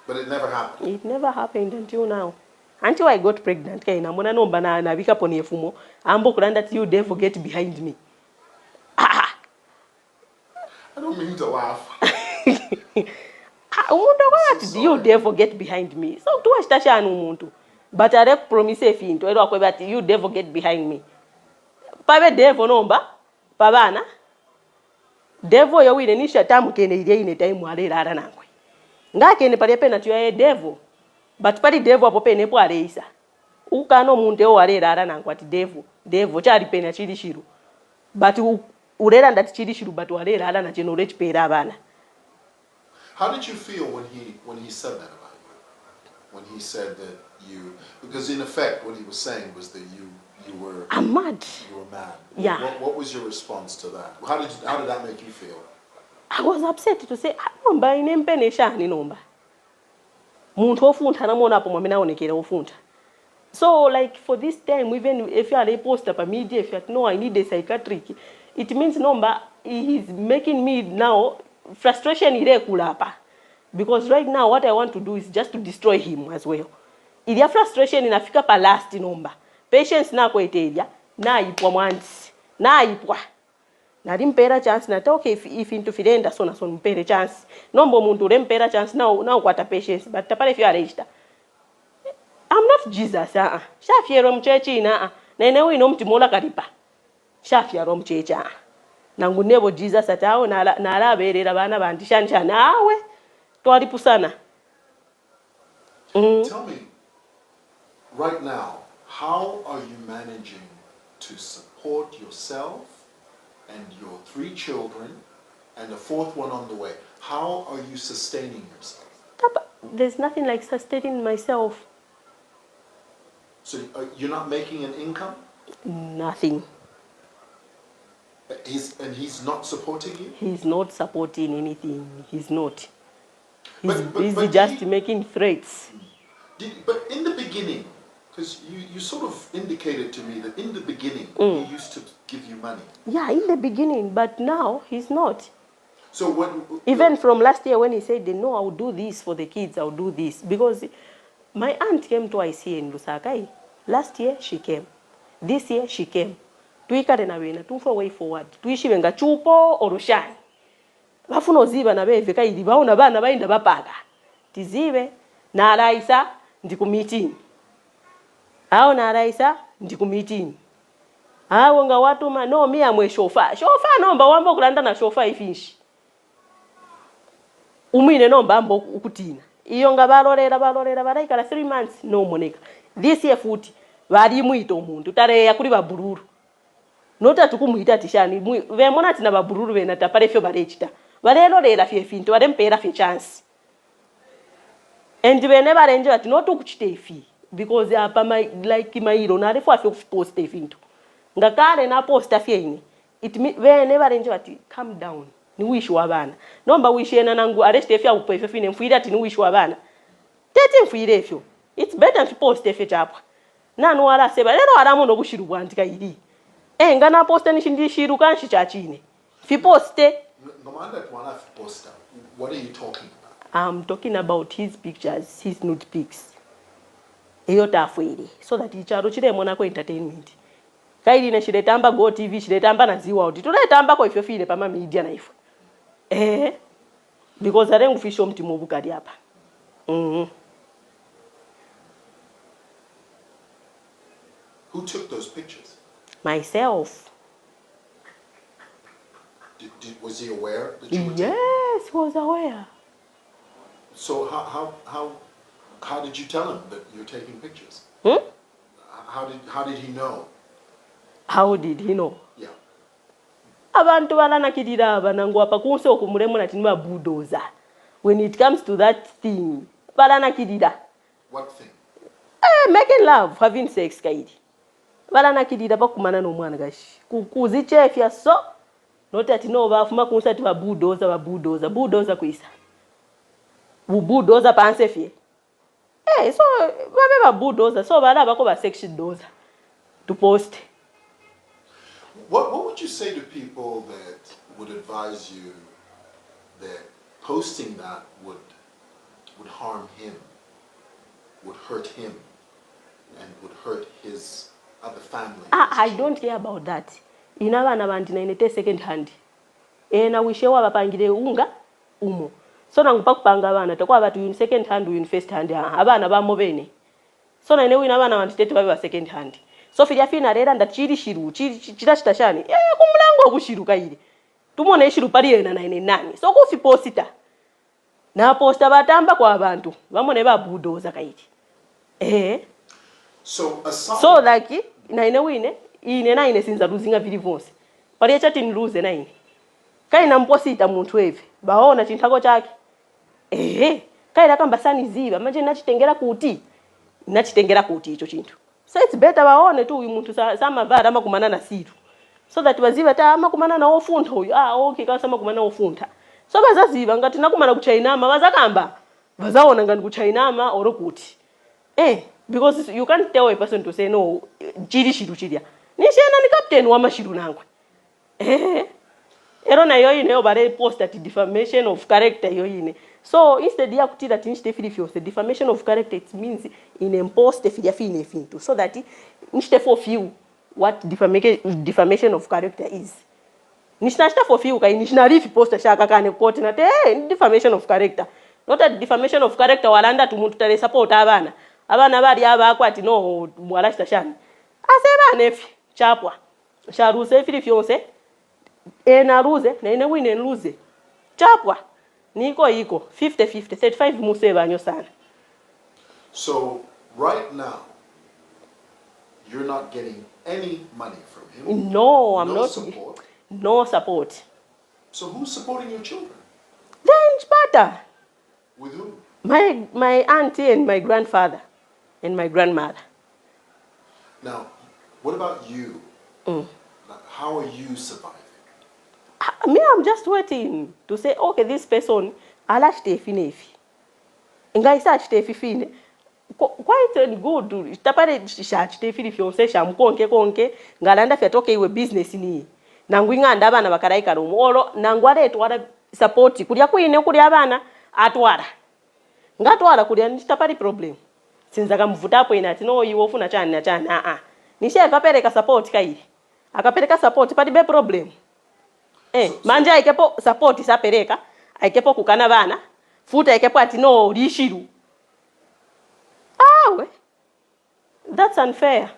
But it never happened? It never happened until now. Until I got pregnant. I'm that you devil get behind me. I don't mean to laugh. So you devil get behind me. So do I but I promise that you devil get behind me. Pabe devil nomba, pabana. Devil yo wine ni shatamu kene ile ine time ale rara nangwe. Nga kene pale pena tu ya devil. But pali devil apo pene po areisa. Ukano muntu o ale rara nangwe ati devil chali pena chili shiru. But urera ndati chiri shiru but warera ala na chenore chipera abana. How did you feel when he said that about you? When he said that you, because in effect what he was saying was that you were, I'm mad. You were mad. Yeah. What was your response to that? How did that make you feel? I was upset to say, nomba inempene shani nomba. Muntu ofunta namona apo mwamena onekera ofunta. So like for this time, even if you are a post up a media, if you know I need a psychiatric, it means number he's making me now frustration irregular. Because right now what I want to do is just to destroy him as well. If your frustration in Africa pa last number, patience na kweteria, na ipwa mwanzi, na ipwa. Na rimpera chance na talk if into fidenda so na so mpere chance. Nombo muntu rempera chance now kwata patience, but tapale if you are register. I'm not Jesus, Shafiero mchechi na ene wino mtimola karipa. Shafiero mchechi nangunebo Jesus atao na alaberera bana bandishanisha nawe twalipusana. Tell me, right now, how are you managing to support yourself and your 3 children and the 4th one on the way? How are you sustaining yourself? There's nothing like sustaining myself. So you're not making an income? Nothing. He's not supporting you? He's not supporting anything. He's not. He's But busy just making threats. But in the beginning, because you sort of indicated to me that in the beginning he used to give you money. Yeah, in the beginning, but now he's not. So even from last year when he said, no, I'll do this for the kids, I'll do this. Because my aunt came twice here in Lusaka. Last year she came. This year she came. Tuikare na wena, tufa way forward. Tuishi wenga chupo orushani. Bafuno ziba na beve kaidi baona bana bainda bapaga. Tizibe na alaisa ndiku meeting. Hao na alaisa ndiku meeting. Hao nga watu no mi amwe shofa. Shofa nomba wambo kulanda na shofa ifishi. Umine nomba ambo ukutina. Iyo nga balorera baraikala 3 months no moneka. This year futi bali mwito omuntu tareya kuli babururu. Nota tukumuita tishani vemona tina babururu bena tapare fyo barechita. Balelorera fye finto barempera fye chance. And bene barenje bati no tukuchite ifi because apa like mairo na refu afyo post ifinto. Ngakale na posta fye ini. It bene barenje bati calm down. Ni wish wabana. Nomba wishena nangu arrest efya upefe fine mfuira ati ni wish wabana. Tete mfuire efyo. It's better to post efye chapa. Nanu wala seba lero aramu no bushiru bwantika iri. Ngana posta nishindishi kanshi chachine. Fi poste. No matter what poster. What are you talking about? I'm talking about his pictures, his nude pics. Eyo tafwele. So that icharo chire mona ko entertainment. Kaili ne shiretamba Go TV, shiretamba na Ziwa Udi. Tuletamba ko ifyo file pama media na ifo. Because arengu fisho mtimo bukadi hapa. Who took those pictures? Myself. Was he aware that you were Yes, he was aware. So how did you tell him that you're taking pictures? How did he know? How did he know? Yeah. Abantu balana kidira banangu apa kunse okumuremo na tinwa bulldozer. When it comes to that thing, balana kidira. What thing? Making love, having sex kaidi. Balana kidira bakumana no mwana gashi. Kuzichefya so not ati no bafuma kunse ati ba bulldozer kuisa. Bulldozer panse fie. So babe ba bulldozer so bala bako ba section dozer to post. What would you say to people that would advise you that posting that would harm him, would hurt him, and would hurt his other family? I don't care about that. Inabana bandina inete second hand. Na wishewa bapangire unga umo. So nangupa kupanga abana takwa batu in second hand in first hand abana bamo bene. So na inewe inabana banditete babe second hand. So filia fina rera ndachiri shiru chitashitashani kumulango bushiru kairi tumone shiru pali ena nani so kufi postita na posta batamba kwa abantu bamone ba bulldozer kairi so aside so like na ine wine ine na ine sinza luzinga vili vonse palibe chati niluze na ine kaina mposita munthu eve baona chinthako chake kaina kamba saniziva manje nachitengera kuti icho chinthu. So it's better baone tu uyu munthu samavara amakumana na situ so that baziva ta amakumana na ofuntha uyu okay kasa amakumana ofuntha so bazaziva ngati nakumana kuchainama bazakamba bazaona ngani kuchainama oro kuti because you can't tell a person to say no chiri shiru chiria nishena ni captain wa mashiru nangwe ero na yoyine yo bare post at defamation of character yoyine. So instead ya kutira tinishite filifyo the defamation of character it means in impost filia fine fintu so that nishite for few what defamation of character is. Nishnashita for few kai nishnarifi post shaka kane quote na defamation of character. Not a defamation of character walanda tumuntu tare support abana bali abakwati no mwalashita shani aseba nefi chapwa sharuse filifyonse na ruze na ine wine luze chapwa niko iko 50-50 35 museba nyo sana. So right now you're not getting any money from him? No, I'm not. Support? No support. So who's supporting your children? Then Sparta. With who? My auntie and my grandfather and my grandmother. Now, what about you? How are you surviving? Me, I'm just waiting to say, okay, this person, ala shtefinefi. Inga isa shtefifine. Quite good. Tapare shtefini fiance shamkonke ngalanda fyatoke iwe business ni. Nangwinga ndabana bakaraika rumu. Olo nangware etwara support kulia kuine kulia abana atwara. Ngatwara kulia nitapari problem. Sinzaga mvuta hapo inati no iwo funa chani na chani nishe papereka support kaili. Akapereka support padi be problem. Manje aikepo support isapereka, aikepo kukana bana, futa aikepo ati no rishiru. That's unfair.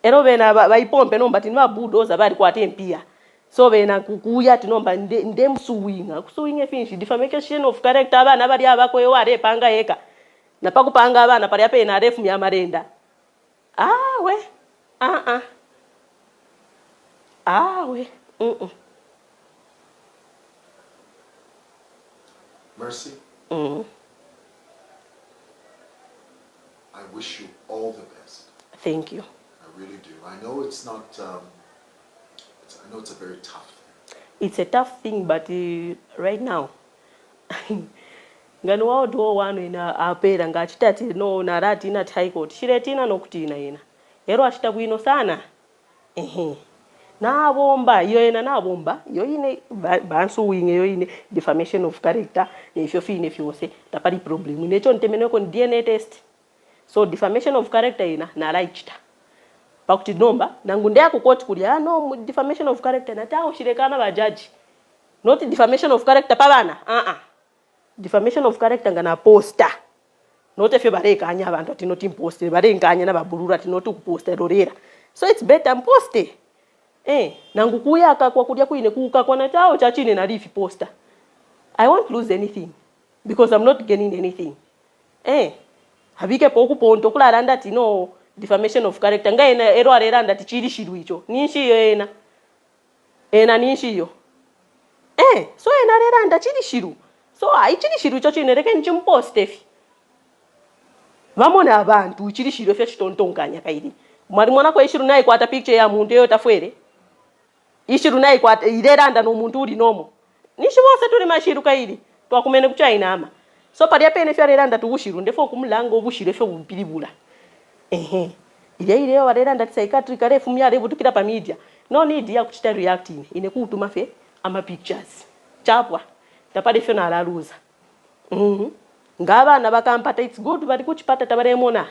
Ero bena baipompe nomba tinwa bulldozer bali kwa tempia. So bena kukuya ati nomba ndemsuwinga. Kusuwinga finish defamation of character abana bali abako yo are panga eka. Na pakupanga abana pali ape na refu ya marenda. Mercy, I wish you all the best. Thank you. I really do. I know it's not, I know it's a very tough thing. It's a tough thing, but right now, ngani wao do wanu ina apera ngachita ati no narati ina high court shiretina nokutina ina ero achita kuino sana na bomba yo ina na bomba yo ine bansu winge yo ine defamation of character if you feel if you say tapari problem inecho ntemene ko DNA test so defamation of character ina na raichita pakuti nomba nangunde yako court kulia no defamation of character na tawo shirekana ba judge not defamation of character pabana defamation of character ngana poster not if you bareka anya abantu ati not impost bareka anya na babulura ati not kuposta dorera so it's better poste nangukuya akakwa kudia kuine kuka kwa natao cha chini na rifi poster I won't lose anything because I'm not gaining anything habike poku ponto kula randa ati no defamation of character ngaina ero areranda ati chiri shiru icho ninshi yo ena ninshi yo so ena areranda chiri shiru so aichiri shiru icho chine reke nchimpost efi vamona abantu chiri shiru efi chitontonganya kaidi mwari mwana kwa ishiru nayi kwata picture ya muntu yo tafwere ishiru nayi kwata ireranda no muntu uri nomo nishibose turi mashiru kaidi twakumene kuchaina ama so pali apene efi areranda tuushiru ndefo kumlango obushiro efi obupilibula ile yo areranda psychiatric arefu myare butukira pa media no need ya kuchita reacting ine kutuma fe ama pictures chapwa tapade fe na laluza ngaba nabakampata it's good bali kuchipata tabaremona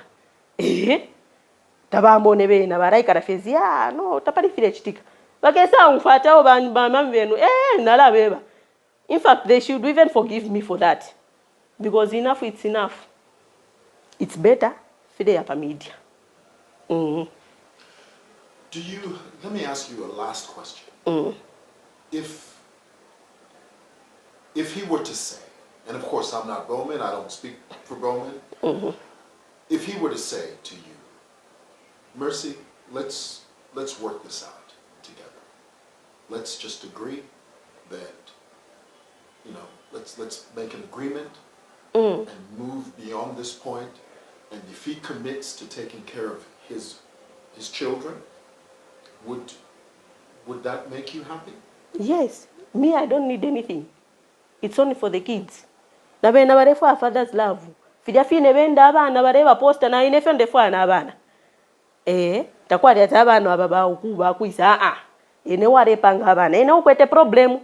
tabamone bena baraika rafezi no tapade file chitika bakesa umfata bamamvenu nalabeba in fact they should even forgive me for that because enough it's enough it's better fide ya pa media. Let me ask you a last question. If he were to say, and of course I'm not Bowman, I don't speak for Bowman, if he were to say to you, Mercy, let's work this out together. let's just agree that, you know, let's make an agreement and move beyond this point. And if he commits to taking care of his children, would that make you happy? Yes. Me, I don't need anything. It's only for the kids. Na bena barefu a father's love. Fija fine benda abana bareba posta na inefe ndefu ana abana. Takwali ati abana ababa ukuba kuisa ene warepanga abana ene ukwete problem.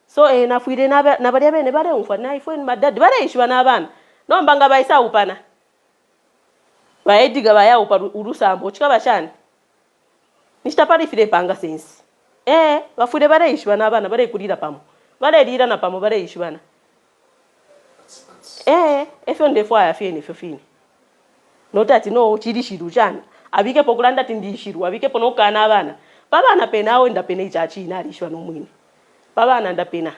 So na fuire na bali bene bare umfa na ifo madad bare ishwa na abana. No mbanga baisa upana. Baediga baya upa urusambo chika bashani. Nishitapari fire panga sense. Bafuire bare ishwa na abana bare kulira pamo. Bare lira na pamo bare ishwana. Efyo ndefu ayafie nefyo fine. Notati no chiri shiru chana. Abike pokulanda tindi shiru, abike pono kana abana. Baba na pena awe ndapena ichachi inalishwa no mwini. Baba na ndapena.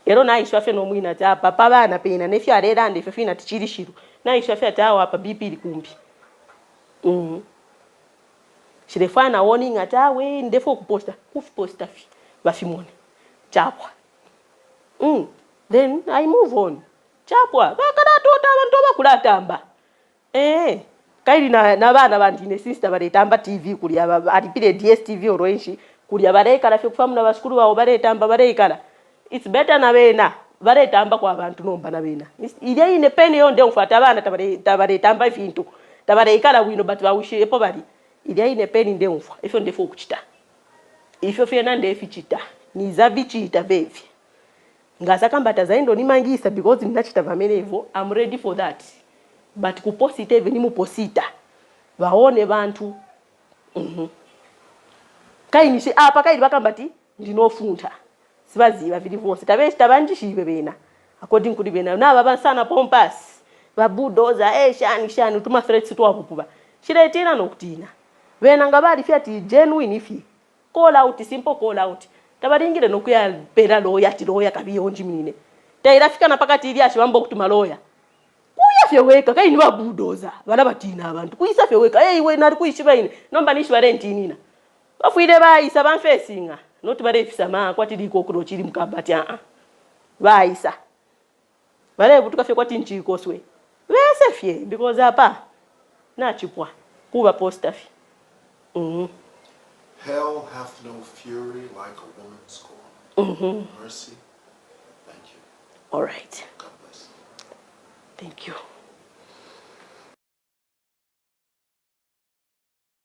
Ero na ishwa fe no mwini ati apa baba na pena nefyo arera ndefyo fine ati chiri shiru. Na ishwa fe ati awa apa BP likumbi. Shirefana warning ati awe ndefo kuposta. Kuposta fi. Bafimone. Chapwa. Then I move on. Chapwa. Bakada tota abantu bakulatamba. Kairi na bana bandine sister baretamba TV kuli alipire DSTV oroenshi kuli abarekala fye kufamu na basukuru bawo baretamba barekala. It's better na bena baretamba kwa abantu nomba na bena. Ile ine peni yonde umfata abana tabaretamba ifintu. Tabarekala wino but bawishe epo bali. Ile ine peni nde umfa. Ifyo ndefo okuchita. Ifyo fye nande efichita. Niza bichita bevi. Ngasa kambata zaindo nimangisa because ninachita vamenevo. I'm ready for that. But kuposita even muposita. Vaone bantu. Kainishi apa kaidi bakambati ndinofunda. Sibaziva vili vose. Tabeshi tabanjishibe bena. According kuli bena. Na baba sana pompas. Babudoza shani utuma threats to apupuba. Shire tina nokutina. Bena ngabali fiati genuine ifi. Call out, simple call out. Tabaringire nokuya pera loya tiloya kabiyonji minine. Tairafika na pakati ili ashibambo kutuma loya. Kuya fyeweka kaini babudoza bala batina abantu kuyisa fyeweka we nali kuyishiba ine nomba nishwa renti nina bafuire bayisa banfesinga not bare fisama kwati liko kulo chiri mkabati bayisa bare butuka fye kwati nchikoswe wese fye because apa na chipwa kuba posta fye Hell hath no fury like a woman scorned. Mercy. Thank you. All right. God bless. Thank you.